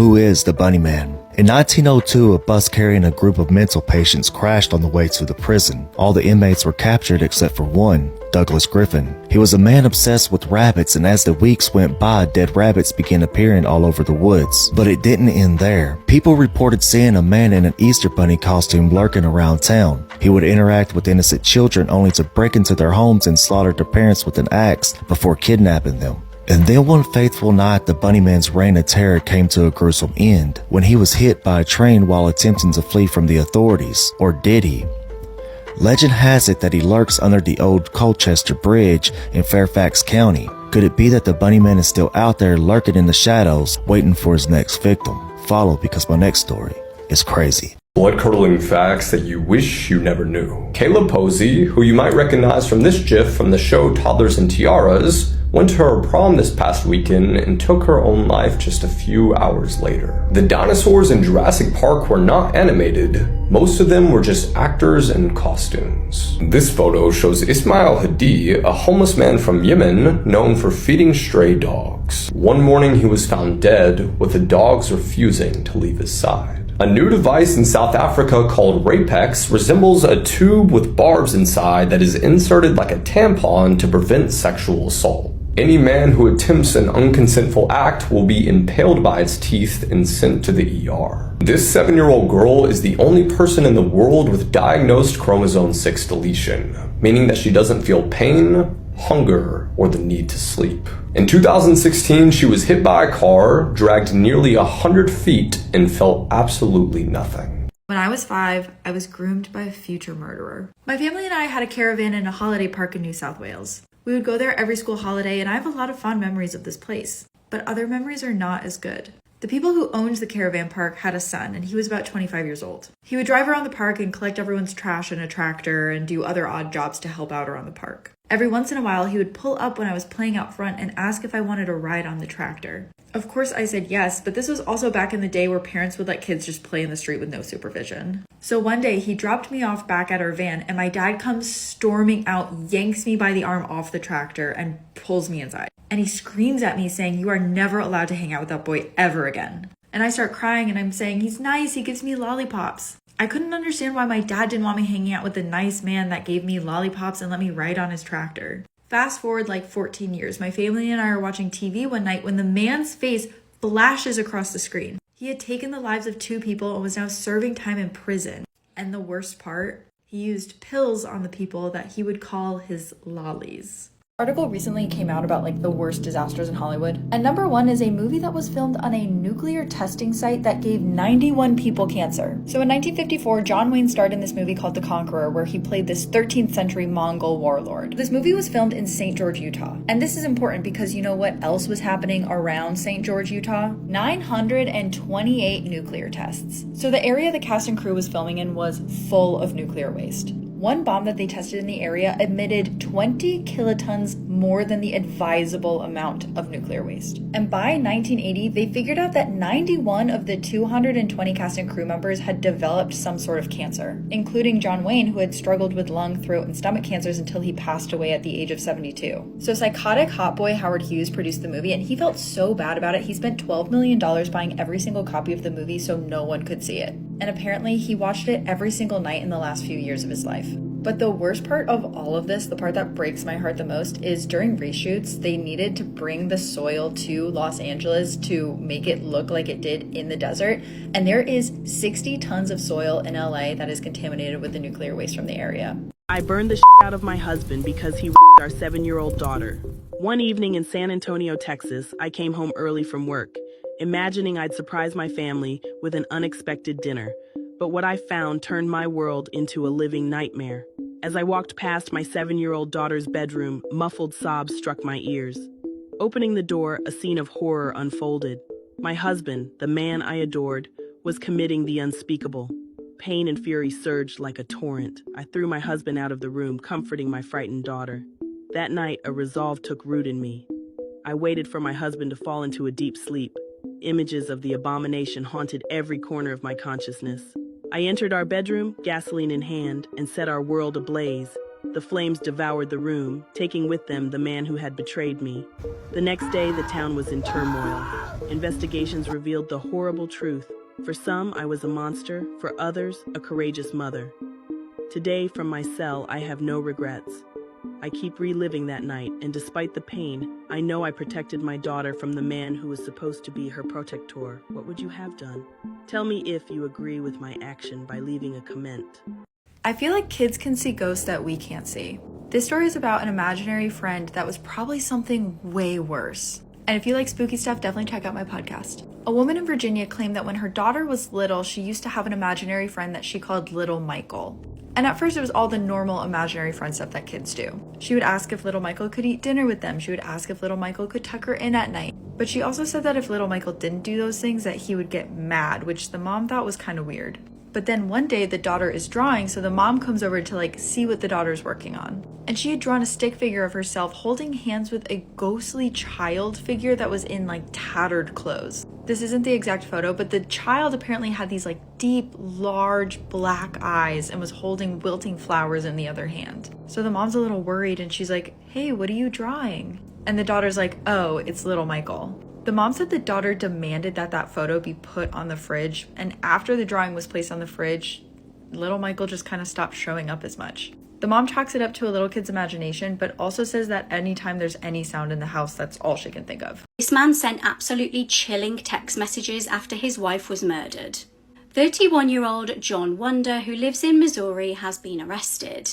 Who is the Bunny Man? In 1902, a bus carrying a group of mental patients crashed on the way to the prison. All the inmates were captured except for one, Douglas Griffin. He was a man obsessed with rabbits, and as the weeks went by, dead rabbits began appearing all over the woods. But it didn't end there. People reported seeing a man in an Easter bunny costume lurking around town. He would interact with innocent children only to break into their homes and slaughter their parents with an axe before kidnapping them. And then one fateful night, the Bunny Man's reign of terror came to a gruesome end when he was hit by a train while attempting to flee from the authorities. Or did he? Legend has it that he lurks under the old Colchester Bridge in Fairfax County. Could it be that the Bunny Man is still out there lurking in the shadows, waiting for his next victim? Follow, because my next story is crazy. Blood-curdling facts that you wish you never knew. Kayla Posey, who you might recognize from this gif from the show Toddlers and Tiaras, went to her prom this past weekend and took her own life just a few hours later. The dinosaurs in Jurassic Park were not animated. Most of them were just actors in costumes. This photo shows Ismail Hadi, a homeless man from Yemen known for feeding stray dogs. One morning he was found dead, with the dogs refusing to leave his side. A new device in South Africa called Rapex resembles a tube with barbs inside that is inserted like a tampon to prevent sexual assault. Any man who attempts an unconsentful act will be impaled by its teeth and sent to the ER. This 7-year-old girl is the only person in the world with diagnosed chromosome 6 deletion, meaning that she doesn't feel pain, hunger, or the need to sleep. In 2016, she was hit by a car, dragged nearly 100 feet, and felt absolutely nothing. When I was 5, I was groomed by a future murderer. My family and I had a caravan in a holiday park in New South Wales. We would go there every school holiday, and I have a lot of fond memories of this place. But other memories are not as good. The people who owned the caravan park had a son, and he was about 25 years old. He would drive around the park and collect everyone's trash in a tractor and do other odd jobs to help out around the park. Every once in a while, he would pull up when I was playing out front and ask if I wanted a ride on the tractor. Of course, I said yes, but this was also back in the day where parents would let kids just play in the street with no supervision. So one day, he dropped me off back at our van, and my dad comes storming out, yanks me by the arm off the tractor, and pulls me inside. And he screams at me saying, "You are never allowed to hang out with that boy ever again." And I start crying, and I'm saying, "He's nice, he gives me lollipops." I couldn't understand why my dad didn't want me hanging out with the nice man that gave me lollipops and let me ride on his tractor. Fast forward like 14 years, my family and I are watching TV one night when the man's face flashes across the screen. He had taken the lives of 2 people and was now serving time in prison. And the worst part, he used pills on the people that he would call his lollies. Article recently came out about the worst disasters in Hollywood. And number 1 is a movie that was filmed on a nuclear testing site that gave 91 people cancer. So in 1954, John Wayne starred in this movie called The Conqueror, where he played this 13th century Mongol warlord. This movie was filmed in St. George, Utah. And this is important because you know what else was happening around St. George, Utah? 928 nuclear tests. So the area the cast and crew was filming in was full of nuclear waste. One bomb that they tested in the area emitted 20 kilotons more than the advisable amount of nuclear waste. And by 1980, they figured out that 91 of the 220 cast and crew members had developed some sort of cancer, including John Wayne, who had struggled with lung, throat, and stomach cancers until he passed away at the age of 72. So psychotic hot boy Howard Hughes produced the movie, and he felt so bad about it, he spent $12 million buying every single copy of the movie so no one could see it. And apparently he watched it every single night in the last few years of his life. But the worst part of all of this, the part that breaks my heart the most, is during reshoots, they needed to bring the soil to Los Angeles to make it look like it did in the desert. And there is 60 tons of soil in LA that is contaminated with the nuclear waste from the area. I burned the out of my husband because he our 7-year-old daughter. One evening in San Antonio, Texas, I came home early from work, imagining I'd surprise my family with an unexpected dinner. But what I found turned my world into a living nightmare. As I walked past my 7-year-old daughter's bedroom, muffled sobs struck my ears. Opening the door, a scene of horror unfolded. My husband, the man I adored, was committing the unspeakable. Pain and fury surged like a torrent. I threw my husband out of the room, comforting my frightened daughter. That night, a resolve took root in me. I waited for my husband to fall into a deep sleep. Images of the abomination haunted every corner of my consciousness. I entered our bedroom, gasoline in hand, and set our world ablaze. The flames devoured the room, taking with them the man who had betrayed me. The next day, the town was in turmoil. Investigations revealed the horrible truth. For some, I was a monster. For others, a courageous mother. Today, from my cell, I have no regrets. I keep reliving that night, and despite the pain, I know I protected my daughter from the man who was supposed to be her protector. What would you have done? Tell me if you agree with my action by leaving a comment. I feel like kids can see ghosts that we can't see. This story is about an imaginary friend that was probably something way worse. And if you like spooky stuff, definitely check out my podcast. A woman in Virginia claimed that when her daughter was little, she used to have an imaginary friend that she called Little Michael. And at first it was all the normal imaginary friend stuff that kids do. She would ask if Little Michael could eat dinner with them. She would ask if Little Michael could tuck her in at night. But she also said that if Little Michael didn't do those things, that he would get mad, which the mom thought was kind of weird. But then one day the daughter is drawing, so the mom comes over to see what the daughter's working on. And she had drawn a stick figure of herself holding hands with a ghostly child figure that was in tattered clothes. This isn't the exact photo, but the child apparently had these deep, large black eyes and was holding wilting flowers in the other hand. So the mom's a little worried and she's like, "Hey, what are you drawing?" And the daughter's like, "Oh, it's Little Michael." The mom said the daughter demanded that that photo be put on the fridge, and after the drawing was placed on the fridge, Little Michael just kind of stopped showing up as much. The mom chalks it up to a little kid's imagination, but also says that anytime there's any sound in the house, that's all she can think of. This man sent absolutely chilling text messages after his wife was murdered. 31-year-old John Wonder, who lives in Missouri, has been arrested.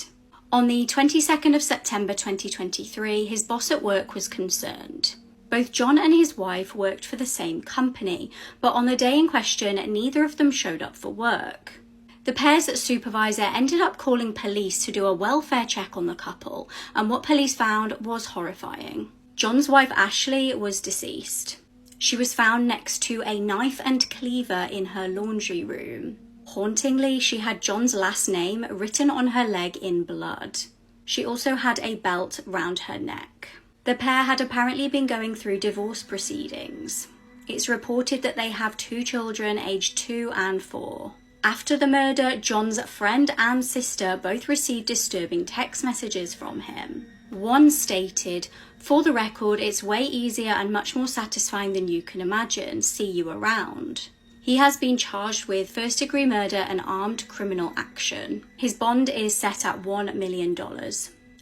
On the 22nd of September 2023, his boss at work was concerned. Both John and his wife worked for the same company, but on the day in question, neither of them showed up for work. The pair's supervisor ended up calling police to do a welfare check on the couple, and what police found was horrifying. John's wife Ashley was deceased. She was found next to a knife and cleaver in her laundry room. Hauntingly, she had John's last name written on her leg in blood. She also had a belt round her neck. The pair had apparently been going through divorce proceedings. It's reported that they have 2 children aged 2 and 4. After the murder, John's friend and sister both received disturbing text messages from him. One stated, "For the record, it's way easier and much more satisfying than you can imagine. See you around." He has been charged with first-degree murder and armed criminal action. His bond is set at $1 million.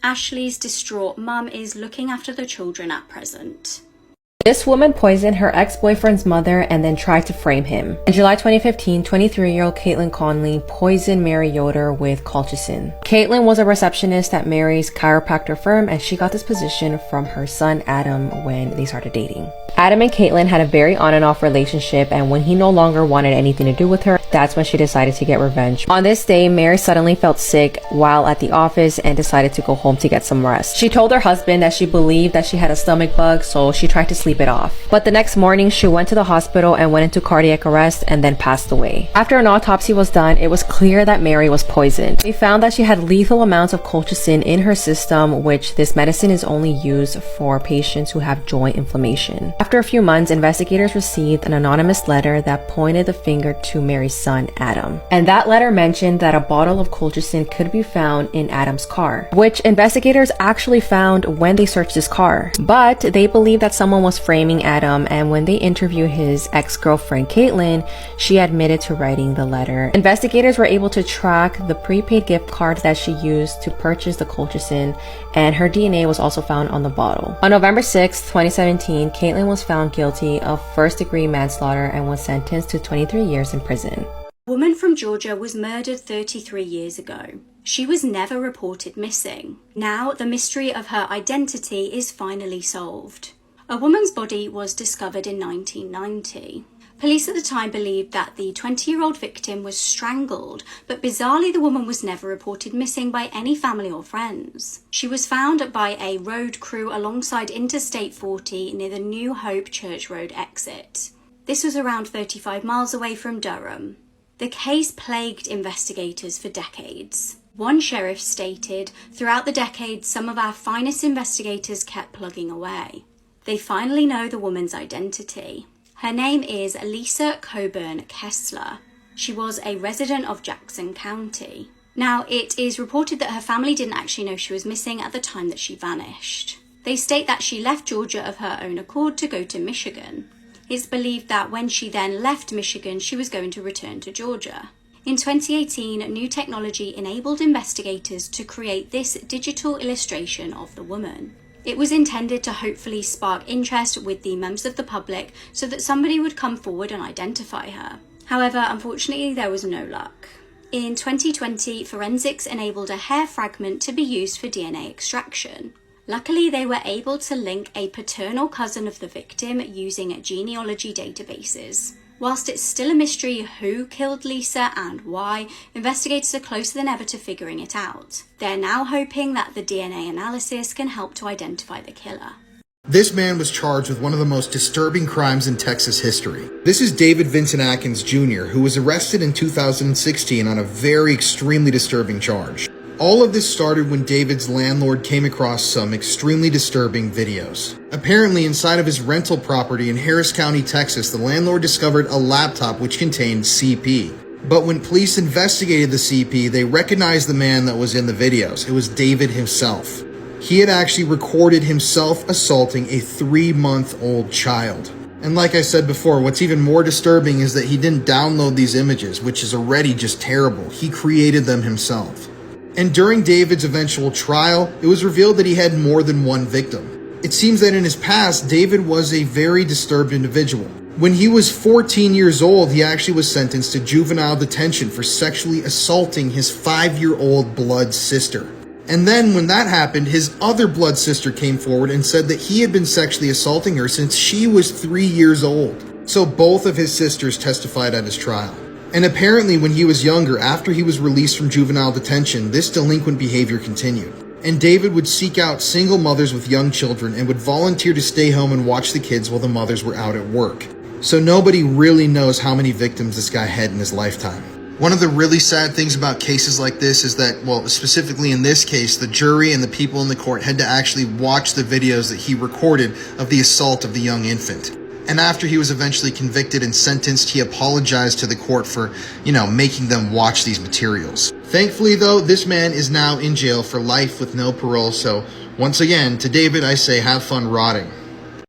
Ashley's distraught mum is looking after the children at present. This woman poisoned her ex-boyfriend's mother and then tried to frame him. In July 2015, 23-year-old Caitlin Conley poisoned Mary Yoder with colchicine. Caitlin was a receptionist at Mary's chiropractor firm, and she got this position from her son Adam when they started dating. Adam and Caitlin had a very on and off relationship, and when he no longer wanted anything to do with her, that's when she decided to get revenge. On this day, Mary suddenly felt sick while at the office and decided to go home to get some rest. She told her husband that she believed that she had a stomach bug, so she tried to sleep it off. But the next morning, she went to the hospital and went into cardiac arrest and then passed away. After an autopsy was done, it was clear that Mary was poisoned. They found that she had lethal amounts of colchicine in her system, which this medicine is only used for patients who have joint inflammation. After a few months, investigators received an anonymous letter that pointed the finger to Mary's son, Adam. And that letter mentioned that a bottle of colchicine could be found in Adam's car, which investigators actually found when they searched his car. But they believe that someone was framing Adam, and when they interviewed his ex-girlfriend Caitlin, she admitted to writing the letter. Investigators were able to track the prepaid gift card that she used to purchase the colchicine, and her DNA was also found on the bottle. On November 6, 2017, Caitlin was found guilty of first-degree manslaughter and was sentenced to 23 years in prison. A woman from Georgia was murdered 33 years ago. She was never reported missing. Now, the mystery of her identity is finally solved. A woman's body was discovered in 1990. Police at the time believed that the 20-year-old victim was strangled, but bizarrely the woman was never reported missing by any family or friends. She was found by a road crew alongside Interstate 40 near the New Hope Church Road exit. This was around 35 miles away from Durham. The case plagued investigators for decades. One sheriff stated, "Throughout the decades, some of our finest investigators kept plugging away. They finally know the woman's identity. Her name is Lisa Coburn Kessler. She was a resident of Jackson County. Now, it is reported that her family didn't actually know she was missing at the time that she vanished. They state that she left Georgia of her own accord to go to Michigan. It's believed that when she then left Michigan, she was going to return to Georgia. In 2018, new technology enabled investigators to create this digital illustration of the woman. It was intended to hopefully spark interest with the members of the public so that somebody would come forward and identify her. However, unfortunately, there was no luck. In 2020, forensics enabled a hair fragment to be used for DNA extraction. Luckily, they were able to link a paternal cousin of the victim using genealogy databases. Whilst it's still a mystery who killed Lisa and why, investigators are closer than ever to figuring it out. They're now hoping that the DNA analysis can help to identify the killer. This man was charged with one of the most disturbing crimes in Texas history. This is David Vincent Atkins Jr., who was arrested in 2016 on a very extremely disturbing charge. All of this started when David's landlord came across some extremely disturbing videos. Apparently, inside of his rental property in Harris County, Texas, the landlord discovered a laptop which contained CP. But when police investigated the CP, they recognized the man that was in the videos. It was David himself. He had actually recorded himself assaulting a 3-month-old child. And like I said before, what's even more disturbing is that he didn't download these images, which is already just terrible. He created them himself. And during David's eventual trial, it was revealed that he had more than one victim. It seems that in his past, David was a very disturbed individual. When he was 14 years old, he actually was sentenced to juvenile detention for sexually assaulting his 5-year-old blood sister. And then when that happened, his other blood sister came forward and said that he had been sexually assaulting her since she was 3 years old. So both of his sisters testified at his trial. And apparently when he was younger, after he was released from juvenile detention, this delinquent behavior continued. And David would seek out single mothers with young children and would volunteer to stay home and watch the kids while the mothers were out at work. So nobody really knows how many victims this guy had in his lifetime. One of the really sad things about cases like this is that, well, specifically in this case, the jury and the people in the court had to actually watch the videos that he recorded of the assault of the young infant. And after he was eventually convicted and sentenced, he apologized to the court for, making them watch these materials. Thankfully, though, this man is now in jail for life with no parole. So once again, to David, I say have fun rotting.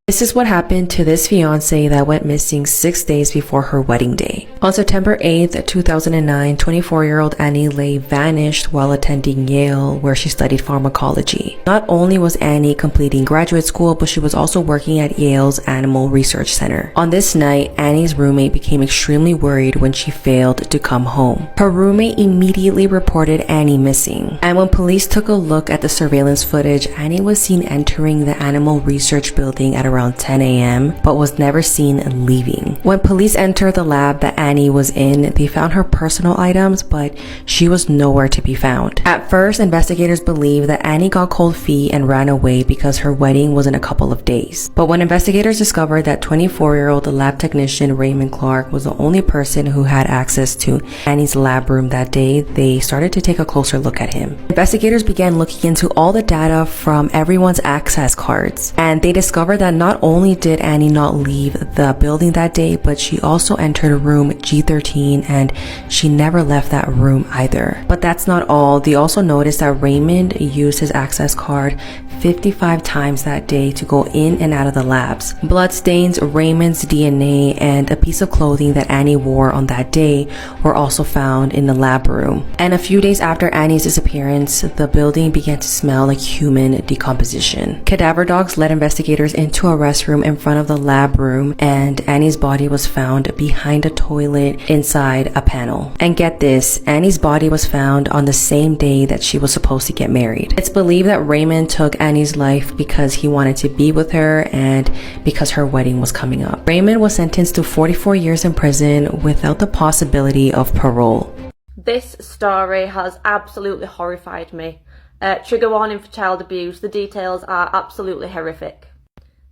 This is what happened to this fiancée that went missing 6 days before her wedding day. On September 8th, 2009, 24-year-old Annie Lay vanished while attending Yale, where she studied pharmacology. Not only was Annie completing graduate school, but she was also working at Yale's Animal Research Center. On this night, Annie's roommate became extremely worried when she failed to come home. Her roommate immediately reported Annie missing. And when police took a look at the surveillance footage, Annie was seen entering the Animal Research building at around 10 a.m., but was never seen leaving. When police entered the lab that Annie was in, they found her personal items, but she was nowhere to be found. At first, investigators believed that Annie got cold feet and ran away because her wedding was in a couple of days. But when investigators discovered that 24-year-old lab technician Raymond Clark was the only person who had access to Annie's lab room that day, they started to take a closer look at him. Investigators began looking into all the data from everyone's access cards, and they discovered that not only did Annie not leave the building that day, but she also entered room G13 and she never left that room either. But that's not all. They also noticed that Raymond used his access card 55 times that day to go in and out of the labs. Bloodstains, Raymond's DNA, and a piece of clothing that Annie wore on that day were also found in the lab room. And a few days after Annie's disappearance, the building began to smell like human decomposition. Cadaver dogs led investigators into a restroom in front of the lab room, and Annie's body was found behind a toilet inside a panel. And get this, Annie's body was found on the same day that she was supposed to get married. It's believed that Raymond took Annie's life because he wanted to be with her and because her wedding was coming up. Raymond was sentenced to 44 years in prison without the possibility of parole. This story has absolutely horrified me. Trigger warning for child abuse. The details are absolutely horrific.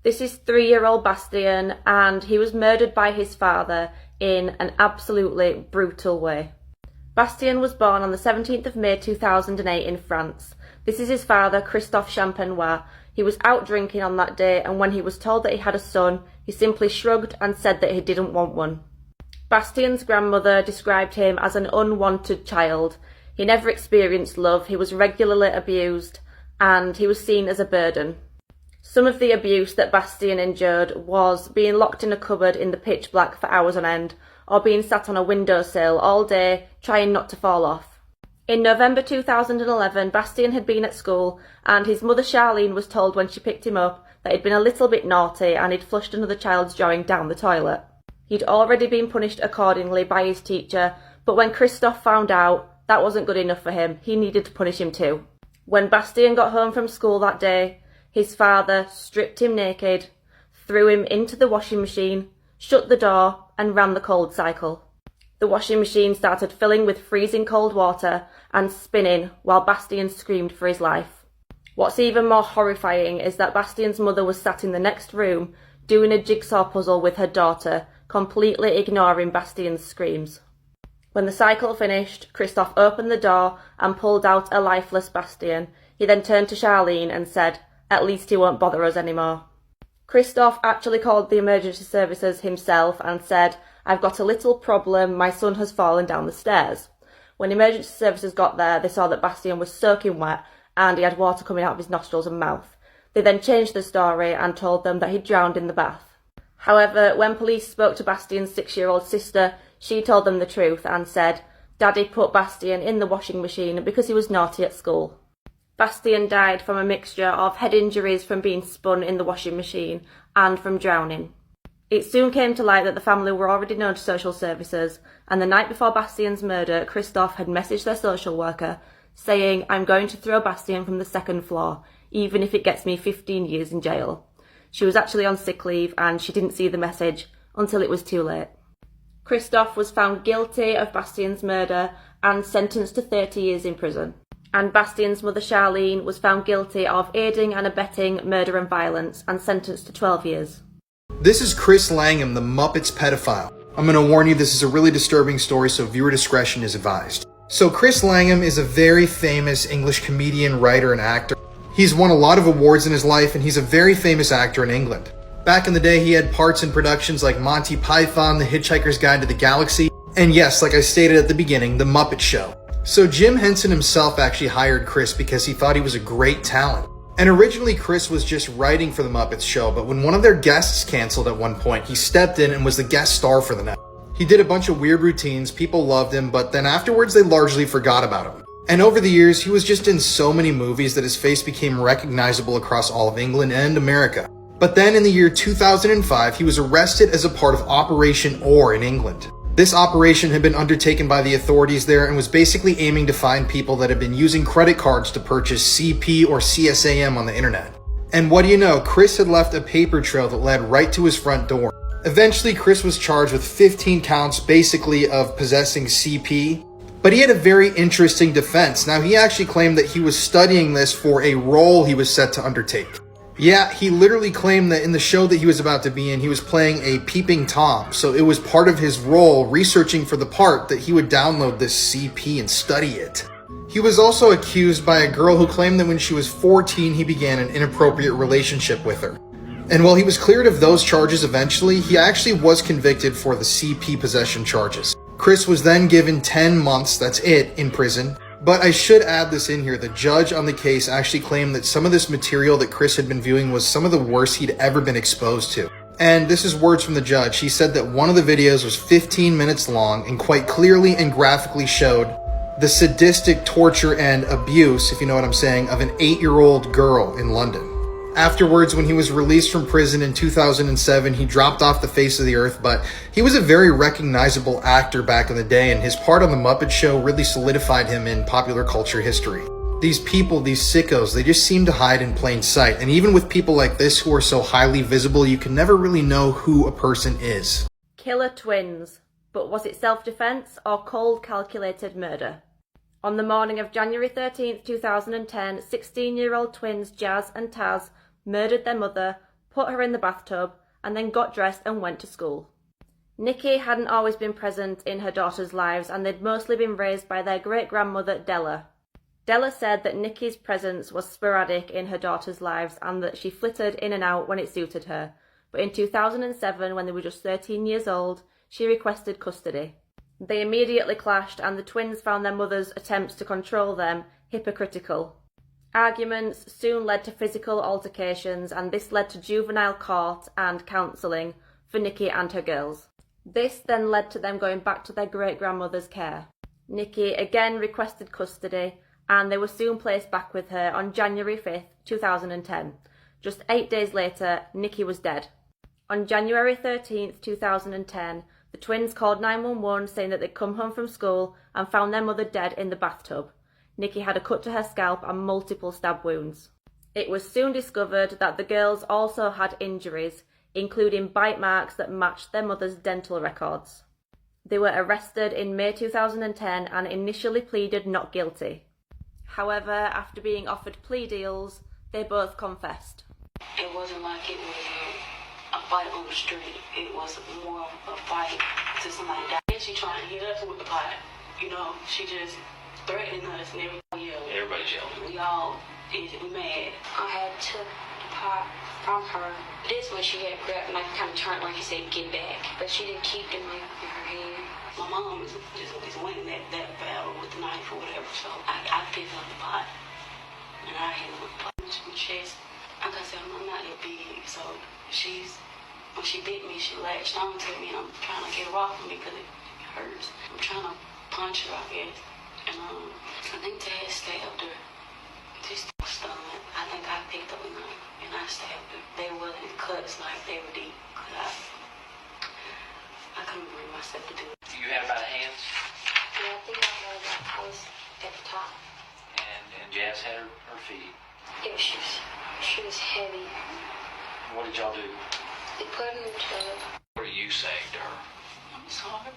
This is 3-year-old Bastien, and he was murdered by his father in an absolutely brutal way. Bastien was born on the 17th of May 2008 in France. This is his father, Christophe Champenois. He was out drinking on that day, and when he was told that he had a son, he simply shrugged and said that he didn't want one. Bastien's grandmother described him as an unwanted child. He never experienced love, he was regularly abused, and he was seen as a burden. Some of the abuse that Bastien endured was being locked in a cupboard in the pitch black for hours on end, or being sat on a windowsill all day trying not to fall off. In November 2011, Bastien had been at school, and his mother Charlene was told when she picked him up that he'd been a little bit naughty and he'd flushed another child's drawing down the toilet. He'd already been punished accordingly by his teacher, but when Christophe found out, that wasn't good enough for him. He needed to punish him too. When Bastien got home from school that day, his father stripped him naked, threw him into the washing machine, shut the door, and ran the cold cycle. The washing machine started filling with freezing cold water and spinning while Bastien screamed for his life. What's even more horrifying is that Bastien's mother was sat in the next room doing a jigsaw puzzle with her daughter, completely ignoring Bastien's screams. When the cycle finished, Christophe opened the door and pulled out a lifeless Bastien. He then turned to Charlene and said, "At least he won't bother us anymore." Christophe actually called the emergency services himself and said, "I've got a little problem, my son has fallen down the stairs." When emergency services got there, they saw that Bastien was soaking wet and he had water coming out of his nostrils and mouth. They then changed the story and told them that he'd drowned in the bath. However, when police spoke to Bastien's 6-year-old sister, she told them the truth and said, "Daddy put Bastien in the washing machine because he was naughty at school." Bastien died from a mixture of head injuries from being spun in the washing machine and from drowning. It soon came to light that the family were already known to social services, and the night before Bastien's murder, Christophe had messaged their social worker saying, "I'm going to throw Bastien from the 2nd floor, even if it gets me 15 years in jail." She was actually on sick leave and she didn't see the message until it was too late. Christophe was found guilty of Bastien's murder and sentenced to 30 years in prison. And Bastien's mother Charlene was found guilty of aiding and abetting murder and violence and sentenced to 12 years. This is Chris Langham, the Muppets pedophile. I'm going to warn you, this is a really disturbing story, so viewer discretion is advised. So Chris Langham is a very famous English comedian, writer, and actor. He's won a lot of awards in his life, and he's a very famous actor in England. Back in the day, he had parts in productions like Monty Python, The Hitchhiker's Guide to the Galaxy, and yes, like I stated at the beginning, The Muppet Show. So Jim Henson himself actually hired Chris because he thought he was a great talent. And originally Chris was just writing for The Muppets Show, but when one of their guests canceled at one point, he stepped in and was the guest star for the night. He did a bunch of weird routines, people loved him, but then afterwards they largely forgot about him. And over the years, he was just in so many movies that his face became recognizable across all of England and America. But then in the year 2005, he was arrested as a part of Operation Ore in England. This operation had been undertaken by the authorities there and was basically aiming to find people that had been using credit cards to purchase CP or CSAM on the internet. And what do you know, Chris had left a paper trail that led right to his front door. Eventually, Chris was charged with 15 counts basically of possessing CP, but he had a very interesting defense. Now, he actually claimed that he was studying this for a role he was set to undertake. Yeah, he literally claimed that in the show that he was about to be in, he was playing a peeping Tom, so it was part of his role researching for the part that he would download this CP and study it. He was also accused by a girl who claimed that when she was 14, he began an inappropriate relationship with her. And while he was cleared of those charges eventually, he actually was convicted for the CP possession charges. Chris was then given 10 months, that's it, in prison. But I should add this in here, the judge on the case actually claimed that some of this material that Chris had been viewing was some of the worst he'd ever been exposed to. And this is words from the judge. He said that one of the videos was 15 minutes long and quite clearly and graphically showed the sadistic torture and abuse, if you know what I'm saying, of an 8-year-old girl in London. Afterwards, when he was released from prison in 2007, he dropped off the face of the earth, but he was a very recognizable actor back in the day, and his part on The Muppet Show really solidified him in popular culture history. These people, these sickos, they just seem to hide in plain sight, and even with people like this who are so highly visible, you can never really know who a person is. Killer twins. But was it self-defense or cold calculated murder? On the morning of January 13th, 2010, 16-year-old twins Jazz and Taz murdered their mother, put her in the bathtub, and then got dressed and went to school. Nikki hadn't always been present in her daughters' lives, and they'd mostly been raised by their great-grandmother Della. Della said that Nikki's presence was sporadic in her daughters' lives and that she flitted in and out when it suited her. But in 2007, when they were just 13 years old, she requested custody. They immediately clashed, and the twins found their mother's attempts to control them hypocritical. Arguments soon led to physical altercations, and this led to juvenile court and counselling for Nikki and her girls. This then led to them going back to their great-grandmother's care. Nikki again requested custody, and they were soon placed back with her on January 5th, 2010. Just 8 days later, Nikki was dead. On January 13th, 2010, the twins called 911 saying that they'd come home from school and found their mother dead in the bathtub. Nikki had a cut to her scalp and multiple stab wounds. It was soon discovered that the girls also had injuries, including bite marks that matched their mother's dental records. They were arrested in May 2010 and initially pleaded not guilty. However, after being offered plea deals, they both confessed. It wasn't like it was a fight on the street. It was more of a fight to somebody die. And she trying to hit us with the pot. You know, she just threatening us and everybody yelled. Everybody's yelling. We all is mad. I had took the pot from her. This when she had grabbed and I kind of turned like you said, get back. But she didn't keep the knife in her hand. My mom is winning that battle with the knife or whatever. So I picked up the pot and I hit her with the pot in my chest. Like I said, I'm not that big, so when she bit me, she latched on to me, and I'm trying to get her off of me because it hurts. I'm trying to punch her, I guess, and I think they had stabbed her. Just stomach. I think I picked up a knife and I stabbed her. They wasn't cuts like they were deep, cause I couldn't bring myself to do it. You had about a hand? Yeah, I think I was at the top. And Jazz had her feet. Yeah, she was heavy. What did y'all do? They put her in the tub. What are you saying to her? I'm sorry.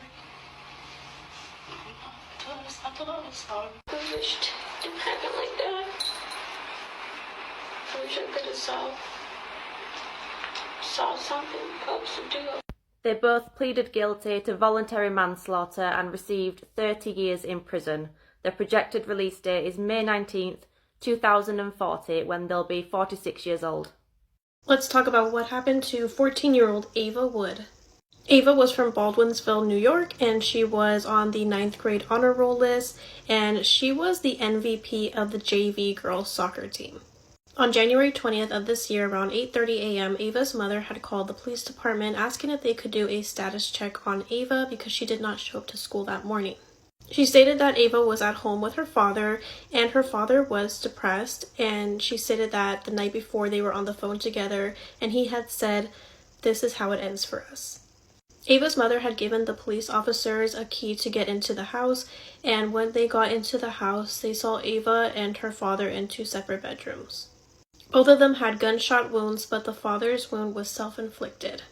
I told her I was sorry. I wished it didn't happen like that. I wish I could have saw something else to do. They both pleaded guilty to voluntary manslaughter and received 30 years in prison. Their projected release date is May 19th, 2040, when they'll be 46 years old. Let's talk about what happened to 14-year-old Ava Wood. Ava was from Baldwinsville, New York, and she was on the 9th grade honor roll list, and she was the MVP of the JV girls soccer team. On January 20th of this year, around 8:30 a.m., Ava's mother had called the police department asking if they could do a status check on Ava because she did not show up to school that morning. She stated that Ava was at home with her father, and her father was depressed, and she stated that the night before they were on the phone together, and he had said, "This is how it ends for us." Ava's mother had given the police officers a key to get into the house, and when they got into the house, they saw Ava and her father in 2 separate bedrooms. Both of them had gunshot wounds, but the father's wound was self-inflicted.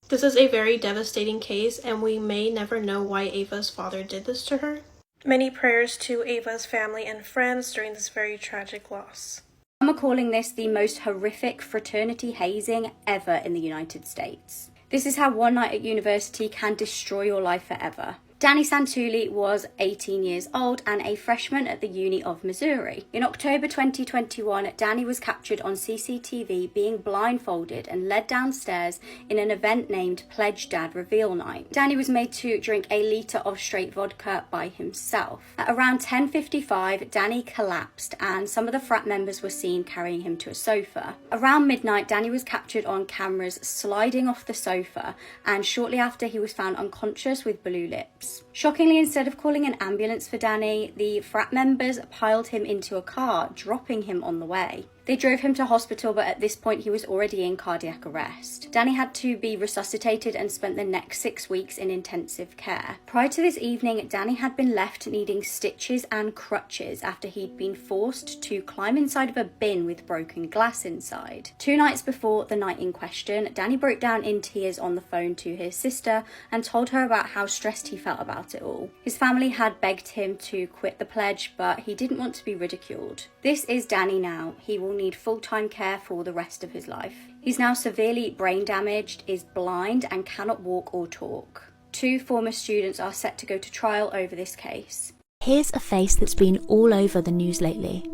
This is a very devastating case, and we may never know why Ava's father did this to her. Many prayers to Ava's family and friends during this very tragic loss. Some are calling this the most horrific fraternity hazing ever in the United States. This is how one night at university can destroy your life forever. Danny Santulli was 18 years old and a freshman at the Uni of Missouri. In October 2021, Danny was captured on CCTV being blindfolded and led downstairs in an event named Pledge Dad Reveal Night. Danny was made to drink a litre of straight vodka by himself. At around 10:55, Danny collapsed and some of the frat members were seen carrying him to a sofa. Around midnight, Danny was captured on cameras sliding off the sofa, and shortly after he was found unconscious with blue lips. Shockingly, instead of calling an ambulance for Danny, the frat members piled him into a car, dropping him on the way. They drove him to hospital, but at this point he was already in cardiac arrest. Danny had to be resuscitated and spent the next 6 weeks in intensive care. Prior to this evening, Danny had been left needing stitches and crutches after he'd been forced to climb inside of a bin with broken glass inside. 2 nights before the night in question, Danny broke down in tears on the phone to his sister and told her about how stressed he felt about it all. His family had begged him to quit the pledge, but he didn't want to be ridiculed. This is Danny now. He will need full-time care for the rest of his life. He's now severely brain damaged, is blind, and cannot walk or talk. 2 former students are set to go to trial over this case. Here's a face that's been all over the news lately.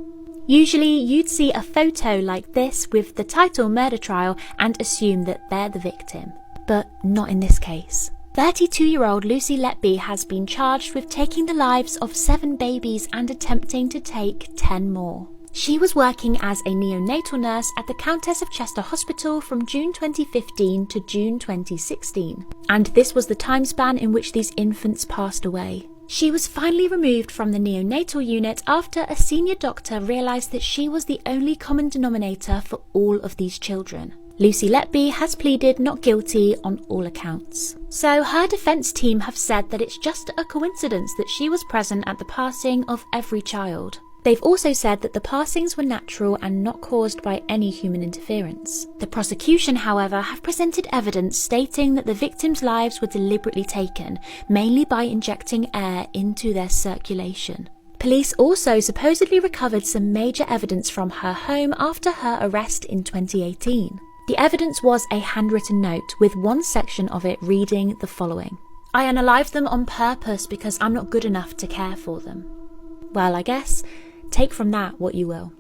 Usually you'd see a photo like this with the title murder trial and assume that they're the victim, but not in this case. 32-year-old Lucy Letby has been charged with taking the lives of 7 babies and attempting to take 10 more. She was working as a neonatal nurse at the Countess of Chester Hospital from June 2015 to June 2016, and this was the time span in which these infants passed away. She was finally removed from the neonatal unit after a senior doctor realised that she was the only common denominator for all of these children. Lucy Letby has pleaded not guilty on all accounts. So her defence team have said that it's just a coincidence that she was present at the passing of every child. They've also said that the passings were natural and not caused by any human interference. The prosecution, however, have presented evidence stating that the victims' lives were deliberately taken, mainly by injecting air into their circulation. Police also supposedly recovered some major evidence from her home after her arrest in 2018. The evidence was a handwritten note, with one section of it reading the following: "I unalived them on purpose because I'm not good enough to care for them." Well, I guess, take from that what you will.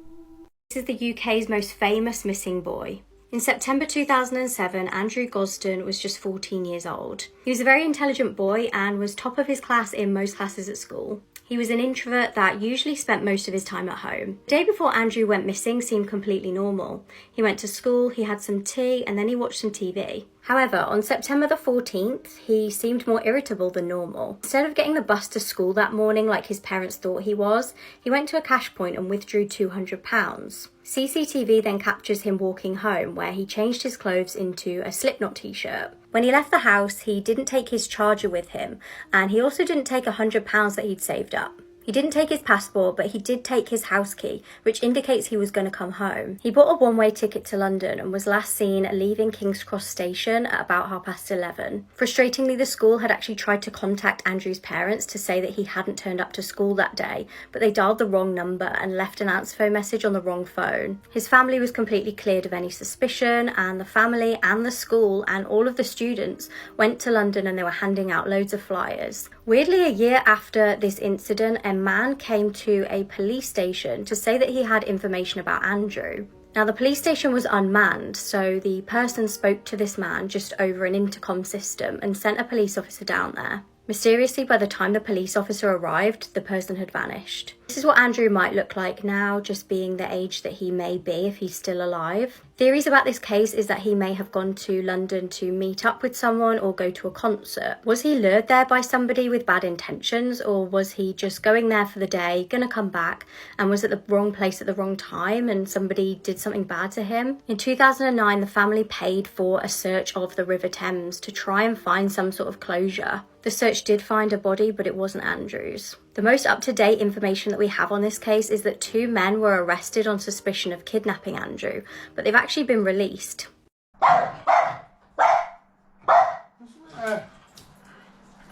This is the UK's most famous missing boy. In September 2007, Andrew Gosden was just 14 years old. He was a very intelligent boy and was top of his class in most classes at school. He was an introvert that usually spent most of his time at home. The day before Andrew went missing seemed completely normal. He went to school, he had some tea, and then he watched some TV. However, on September the 14th, he seemed more irritable than normal. Instead of getting the bus to school that morning like his parents thought he was, he went to a cash point and withdrew £200. CCTV then captures him walking home, where he changed his clothes into a Slipknot t-shirt. When he left the house, he didn't take his charger with him, and he also didn't take £100 that he'd saved up. He didn't take his passport, but he did take his house key, which indicates he was going to come home. He bought a one-way ticket to London and was last seen leaving King's Cross station at about 11:30. Frustratingly, the school had actually tried to contact Andrew's parents to say that he hadn't turned up to school that day, but they dialed the wrong number and left an answer phone message on the wrong phone. His family was completely cleared of any suspicion, and the family and the school and all of the students went to London and they were handing out loads of flyers. Weirdly, a year after this incident, a man came to a police station to say that he had information about Andrew. Now, the police station was unmanned, so the person spoke to this man just over an intercom system and sent a police officer down there. Mysteriously, by the time the police officer arrived, the person had vanished. This is what Andrew might look like now, just being the age that he may be if he's still alive. Theories about this case is that he may have gone to London to meet up with someone or go to a concert. Was he lured there by somebody with bad intentions, or was he just going there for the day, gonna come back, and was at the wrong place at the wrong time and somebody did something bad to him? In 2009, the family paid for a search of the River Thames to try and find some sort of closure. The search did find a body, but it wasn't Andrew's. The most up-to-date information that we have on this case is that 2 men were arrested on suspicion of kidnapping Andrew, but they've actually been released.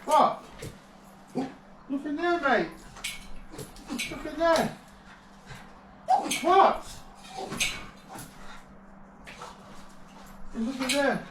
What? Look in there, mate. Look in there. What? Look in there.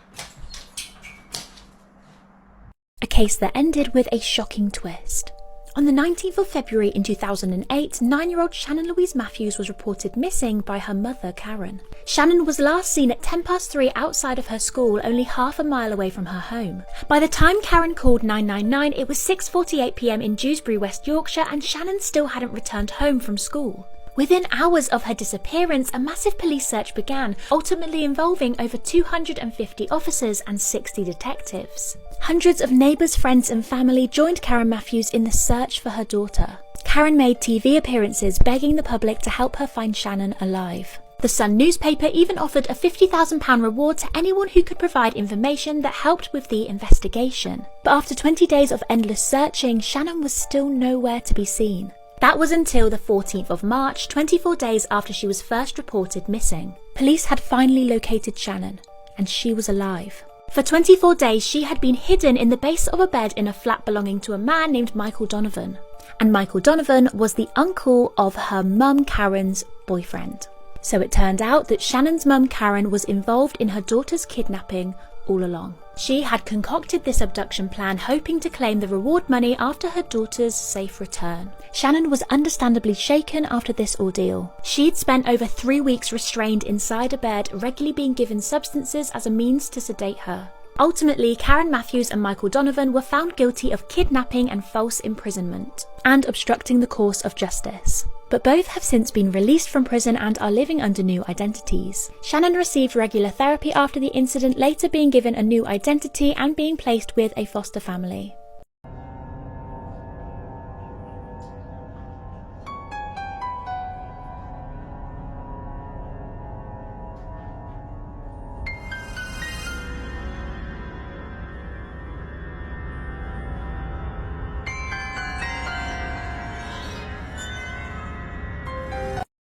A case that ended with a shocking twist. On the 19th of February in 2008, 9-year-old Shannon Louise Matthews was reported missing by her mother, Karen. Shannon was last seen at 3:10 outside of her school, only half a mile away from her home. By the time Karen called 999, it was 6:48 p.m. in Dewsbury, West Yorkshire, and Shannon still hadn't returned home from school. Within hours of her disappearance, a massive police search began, ultimately involving over 250 officers and 60 detectives. Hundreds of neighbours, friends and family joined Karen Matthews in the search for her daughter. Karen made TV appearances begging the public to help her find Shannon alive. The Sun newspaper even offered a £50,000 reward to anyone who could provide information that helped with the investigation. But after 20 days of endless searching, Shannon was still nowhere to be seen. That was until the 14th of March, 24 days after she was first reported missing. Police had finally located Shannon, and she was alive. For 24 days, she had been hidden in the base of a bed in a flat belonging to a man named Michael Donovan. And Michael Donovan was the uncle of her mum Karen's boyfriend. So it turned out that Shannon's mum Karen was involved in her daughter's kidnapping all along. She had concocted this abduction plan hoping to claim the reward money after her daughter's safe return. Shannon was understandably shaken after this ordeal. She'd spent over 3 weeks restrained inside a bed, regularly being given substances as a means to sedate her. Ultimately, Karen Matthews and Michael Donovan were found guilty of kidnapping and false imprisonment, and obstructing the course of justice. But both have since been released from prison and are living under new identities. Shannon received regular therapy after the incident, later being given a new identity and being placed with a foster family.